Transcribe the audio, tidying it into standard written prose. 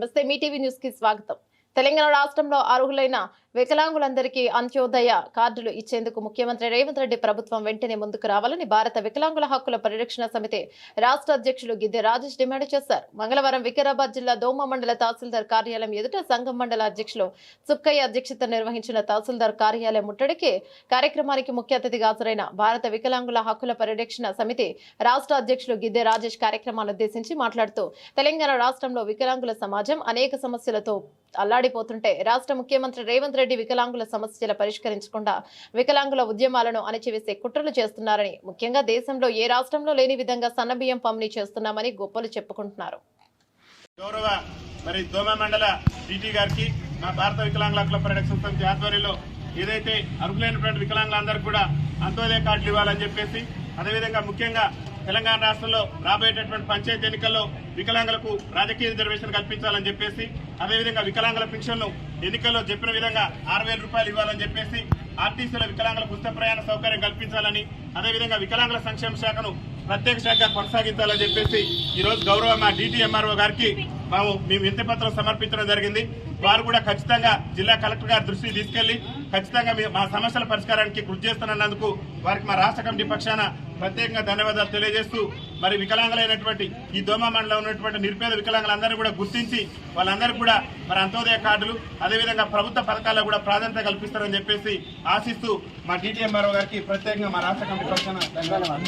నమస్తే మీ TV news కి స్వాగతం. తెలంగాణ రాష్ట్రంలో అర్హులైన వికలాంగులందరికీ అంత్యోదయ కార్డులు ఇచ్చేందుకు ముఖ్యమంత్రి రేవంత్ రెడ్డి ప్రభుత్వం వెంటనే ముందుకు రావాలని భారత వికలాంగుల హక్కుల పరిరక్షణ సమితి రాష్ట్ర అధ్యక్షులు గిద్దె రాజేష్ డిమాండ్ చేశారు. మంగళవారం వికారాబాద్ జిల్లా దోమ మండల తహసీల్దార్ కార్యాలయం ఎదుట సంఘం మండల అధ్యక్షులు సుక్కయ్య అధ్యక్షతన నిర్వహించిన తహసీల్దార్ కార్యాలయం ముట్టడికి కార్యక్రమానికి ముఖ్య అతిథిగా హాజరైన భారత వికలాంగుల హక్కుల పరిరక్షణ సమితి రాష్ట్ర అధ్యక్షులు గిద్దె రాజేష్ కార్యక్రమాన్ని ఉద్దేశించి మాట్లాడుతూ తెలంగాణ రాష్ట్రంలో వికలాంగుల సమాజం అనేక సమస్యలతో అల్లాడిపోతుంటే రాష్ట్ర ముఖ్యమంత్రి రేవంత్ రెడ్డి వికలాంగుల సమస్యల పరిష్కరించకుండా వికలాంగుల ఉద్యమాలను అణచివేసే కుట్రలు చేస్తున్నారని, ముఖ్యంగా దేశంలో ఏ రాష్ట్రంలో లేని విధంగా సన్నబియ్యం పంపిణీ చేస్తున్నామని గొప్పలు చెప్పుకుంటున్నారు. గౌరవ మరి దోమ మండల టీటీ గారికి మా భారత వికలాంగుల హక్కుల పరిరక్షణ సమితి ఆధ్వర్యంలో ఏదైతే అర్హులైనటువంటి వికలాంగులందరికీ కూడా అంత్యోదయ కార్డులు ఇవ్వాలని చెప్పేసి, అదేవిధంగా ముఖ్యంగా తెలంగాణ రాష్ట్రంలో రాబోయేటటువంటి పంచాయతీ ఎన్నికల్లో వికలాంగులకు రాజకీయ రిజర్వేషన్ కల్పించాలని చెప్పేసి, అదేవిధంగా వికలాంగుల పెన్షన్ను ఎన్నికల్లో చెప్పిన విధంగా 6,000 రూపాయలు ఇవ్వాలని చెప్పేసి, ఆర్టీసీలో వికలాంగులకు ఉచిత ప్రయాణ సౌకర్యం కల్పించాలని, అదేవిధంగా వికలాంగుల సంక్షేమ శాఖను ప్రత్యేక శాఖగా కొనసాగించాలని చెప్పేసి ఈ రోజు గౌరవ మా DTMRO గారికి మేము వినతి పత్రం సమర్పించడం జరిగింది. వారు కూడా ఖచ్చితంగా జిల్లా కలెక్టర్ గారి దృష్టికి తీసుకెళ్లి ఖచ్చితంగా మా సమస్యల పరిష్కారానికి కృషి చేస్తున్నందుకు వారికి మా రాష్ట్ర కమిటీ పక్షాన ప్రత్యేకంగా ధన్యవాదాలు తెలియజేస్తూ, మరి వికలాంగులైనటువంటి ఈ దోమ మండలంలో ఉన్నటువంటి నిరుపేద వికలాంగులందరినీ కూడా గుర్తించి వాళ్ళందరికీ కూడా మరి అంత్యోదయ కార్డులు అదేవిధంగా ప్రభుత్వ పథకాల్లో కూడా ప్రాధాన్యత కల్పిస్తారని చెప్పేసి ఆశిస్తూ మా DTMRO గారికి ప్రత్యేకంగా మా రాష్ట్ర కమిటీ పక్షాన ధన్యవాదాలు.